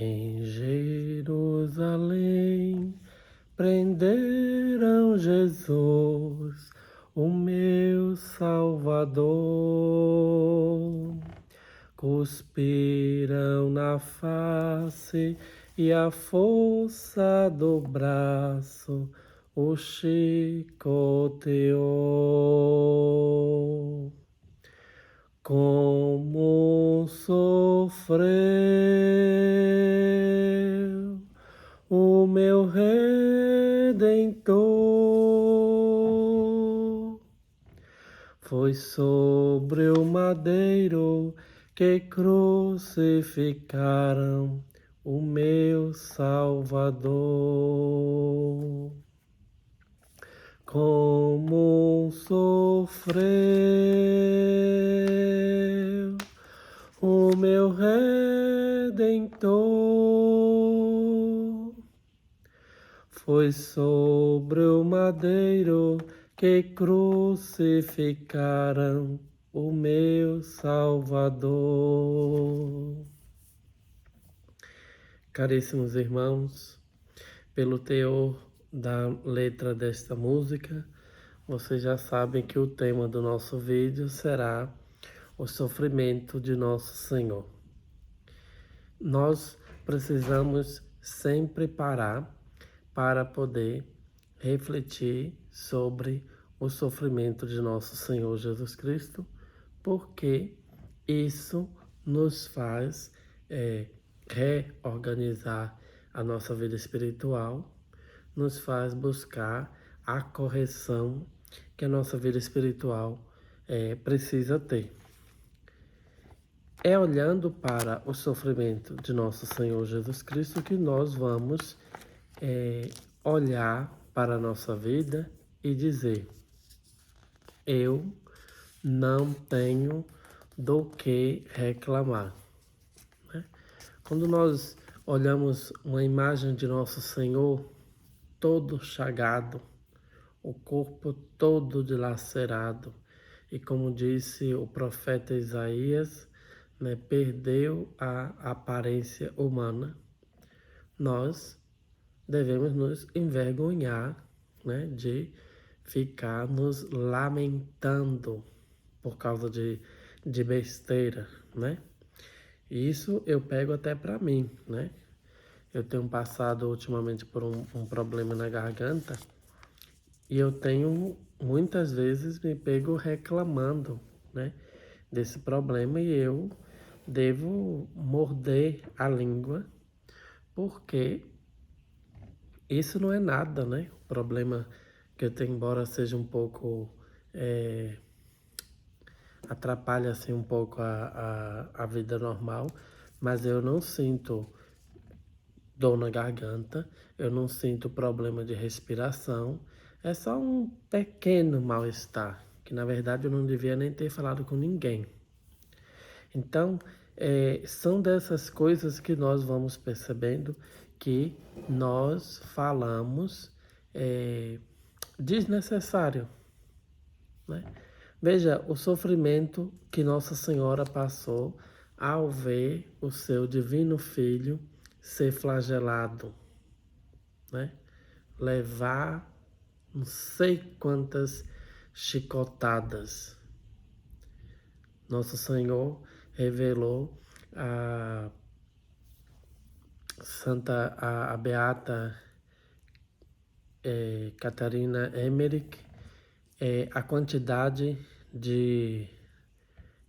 Em Jerusalém prenderam Jesus, o meu Salvador. Cuspiram na face e a força do braço o chicoteou. Como sofreu o meu Redentor. Foi sobre o madeiro que crucificaram o meu Salvador. Como sofreu o meu Redentor. Foi sobre o madeiro que crucificaram o meu Salvador. Caríssimos irmãos, pelo teor da letra desta música, vocês já sabem que o tema do nosso vídeo será o sofrimento de nosso Senhor. Nós precisamos sempre parar para poder refletir sobre o sofrimento de nosso Senhor Jesus Cristo, porque isso nos faz reorganizar a nossa vida espiritual, nos faz buscar a correção que a nossa vida espiritual precisa ter. É olhando para o sofrimento de nosso Senhor Jesus Cristo que nós vamos olhar para a nossa vida e dizer: eu não tenho do que reclamar. Quando nós olhamos uma imagem de nosso Senhor todo chagado, o corpo todo dilacerado, e como disse o profeta Isaías, perdeu a aparência humana, nós devemos nos envergonhar de ficar nos lamentando por causa de besteira, Isso eu pego até para mim, Eu tenho passado ultimamente por um problema na garganta e eu tenho muitas vezes me pego reclamando, desse problema, e eu devo morder a língua, porque isso não é nada, O problema que eu tenho, embora seja um pouco atrapalha assim um pouco a vida normal, mas eu não sinto dor na garganta, eu não sinto problema de respiração, é só um pequeno mal-estar, que na verdade eu não devia nem ter falado com ninguém. Então, são dessas coisas que nós vamos percebendo que nós falamos desnecessário, Veja o sofrimento que Nossa Senhora passou ao ver o seu divino Filho ser flagelado, Levar não sei quantas chicotadas. Nosso Senhor revelou a Beata Catarina Emmerich a quantidade de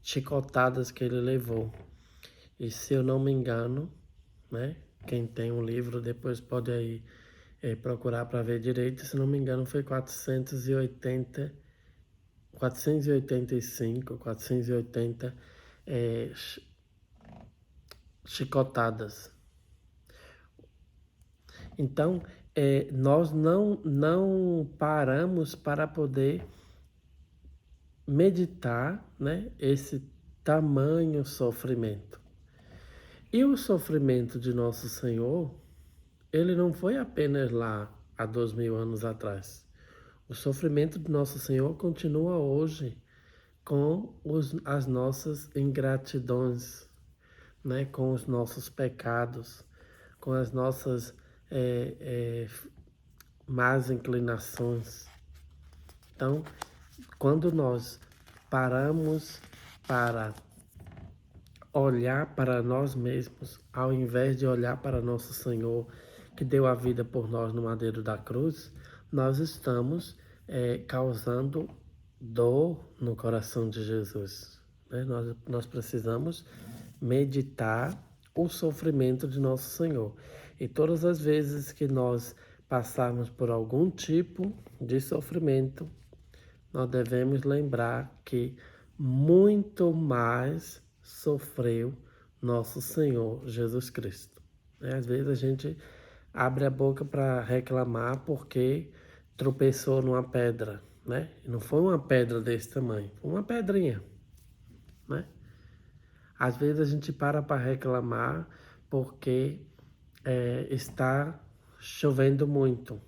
chicotadas que ele levou. E se eu não me engano, quem tem um livro depois pode aí procurar para ver direito, se não me engano foi 480 chicotadas. Então, nós não paramos para poder meditar, esse tamanho sofrimento. E o sofrimento de Nosso Senhor, ele não foi apenas lá há 2000 anos atrás. O sofrimento de Nosso Senhor continua hoje com as nossas ingratidões, com os nossos pecados, com as nossas más inclinações. Então, quando nós paramos para olhar para nós mesmos, ao invés de olhar para nosso Senhor, que deu a vida por nós no madeiro da cruz, nós estamos causando dor no coração de Jesus. Né? Nós precisamos meditar o sofrimento de nosso Senhor. E todas as vezes que nós passarmos por algum tipo de sofrimento, nós devemos lembrar que muito mais sofreu nosso Senhor Jesus Cristo. Às vezes a gente abre a boca para reclamar porque tropeçou numa pedra, né? E não foi uma pedra desse tamanho, foi uma pedrinha, né? Às vezes a gente para reclamar porque está chovendo muito.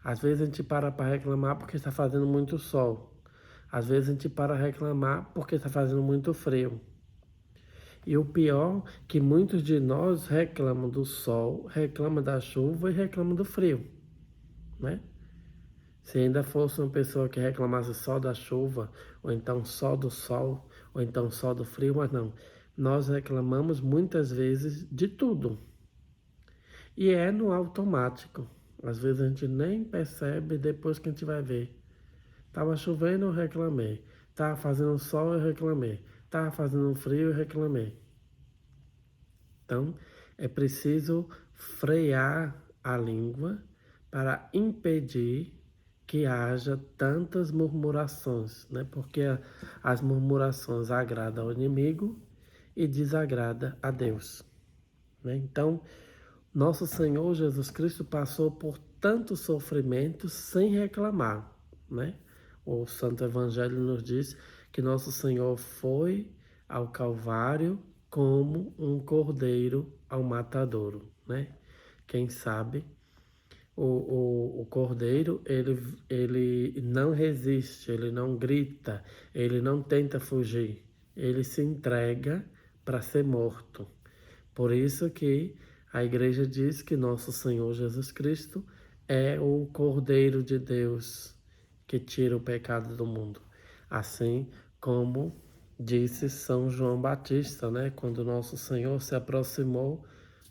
Às vezes a gente para reclamar porque está fazendo muito sol. Às vezes a gente para reclamar porque está fazendo muito frio. E o pior é que muitos de nós reclamam do sol, reclamam da chuva e reclamam do frio, né? Se ainda fosse uma pessoa que reclamasse só da chuva, ou então só do sol, ou então só do frio, mas não. Nós reclamamos muitas vezes de tudo. E é no automático. Às vezes a gente nem percebe depois que a gente vai ver. Tava chovendo, eu reclamei. Tava fazendo sol, eu reclamei. Tava fazendo frio, eu reclamei. Então, é preciso frear a língua para impedir que haja tantas murmurações, né? Porque as murmurações agradam ao inimigo e desagrada a Deus, né? Então, nosso Senhor Jesus Cristo passou por tanto sofrimento sem reclamar, né? O Santo Evangelho nos diz que nosso Senhor foi ao Calvário como um cordeiro ao matadouro, né? Quem sabe o cordeiro, ele não resiste, ele não grita, ele não tenta fugir, ele se entrega para ser morto. Por isso que a igreja diz que nosso Senhor Jesus Cristo é o Cordeiro de Deus que tira o pecado do mundo. Assim como disse São João Batista, né? Quando nosso Senhor se aproximou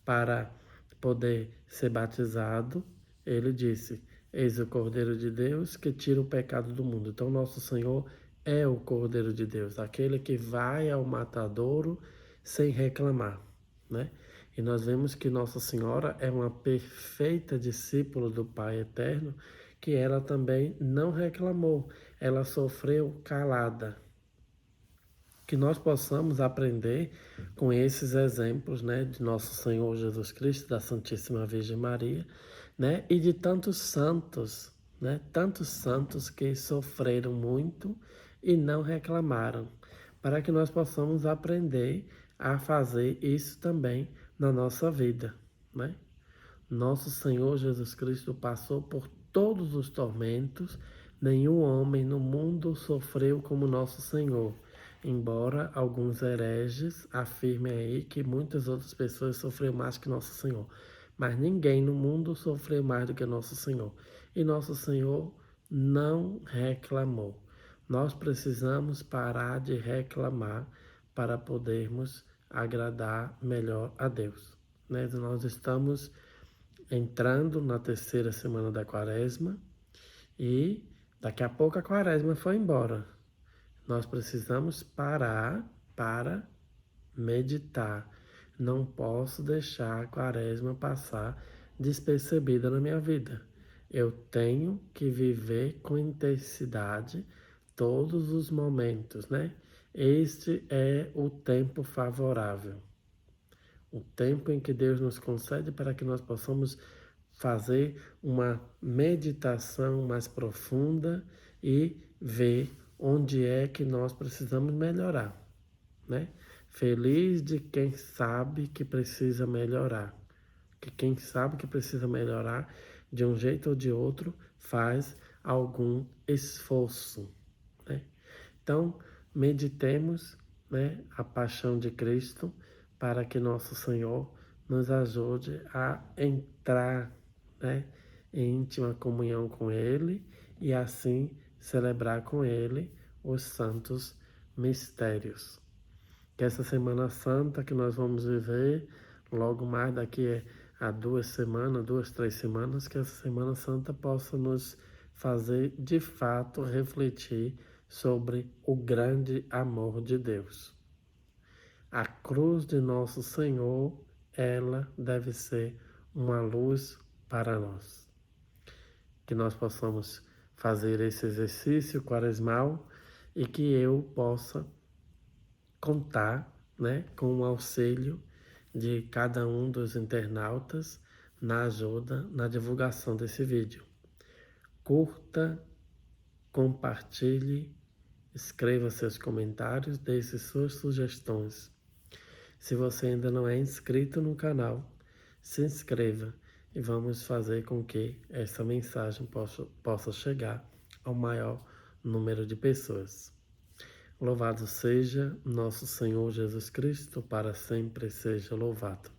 para poder ser batizado, ele disse: Eis o Cordeiro de Deus que tira o pecado do mundo. Então, nosso Senhor é o Cordeiro de Deus, aquele que vai ao matadouro sem reclamar, né? E nós vemos que Nossa Senhora é uma perfeita discípula do Pai Eterno, que ela também não reclamou, ela sofreu calada. Que nós possamos aprender com esses exemplos, né, de Nosso Senhor Jesus Cristo, da Santíssima Virgem Maria, né, e de tantos santos, né, tantos santos que sofreram muito e não reclamaram, para que nós possamos aprender a fazer isso também na nossa vida, né? Nosso Senhor Jesus Cristo passou por todos os tormentos, nenhum homem no mundo sofreu como nosso Senhor, embora alguns hereges afirmem aí que muitas outras pessoas sofreram mais que nosso Senhor. Mas ninguém no mundo sofreu mais do que nosso Senhor. E nosso Senhor não reclamou. Nós precisamos parar de reclamar para podermos agradar melhor a Deus, né? Nós estamos entrando na terceira semana da quaresma e daqui a pouco a quaresma foi embora. Nós precisamos parar para meditar. Não posso deixar a quaresma passar despercebida na minha vida. Eu tenho que viver com intensidade todos os momentos, né? Este é o tempo favorável. O tempo em que Deus nos concede para que nós possamos fazer uma meditação mais profunda e ver onde é que nós precisamos melhorar, né? Feliz de quem sabe que precisa melhorar, que quem sabe que precisa melhorar de um jeito ou de outro faz algum esforço, né? Então, meditemos, né, a paixão de Cristo para que nosso Senhor nos ajude a entrar, né, em íntima comunhão com Ele e assim celebrar com Ele os santos mistérios. Que essa Semana Santa que nós vamos viver, logo mais daqui a 2, 3 semanas, que essa Semana Santa possa nos fazer de fato refletir sobre o grande amor de Deus. A cruz de nosso Senhor, ela deve ser uma luz para nós. Que nós possamos fazer esse exercício quaresmal e que eu possa contar, né, com o auxílio de cada um dos internautas na ajuda, na divulgação desse vídeo. Curta, compartilhe, escreva seus comentários, deixe suas sugestões. Se você ainda não é inscrito no canal, se inscreva e vamos fazer com que essa mensagem possa chegar ao maior número de pessoas. Louvado seja nosso Senhor Jesus Cristo, para sempre seja louvado.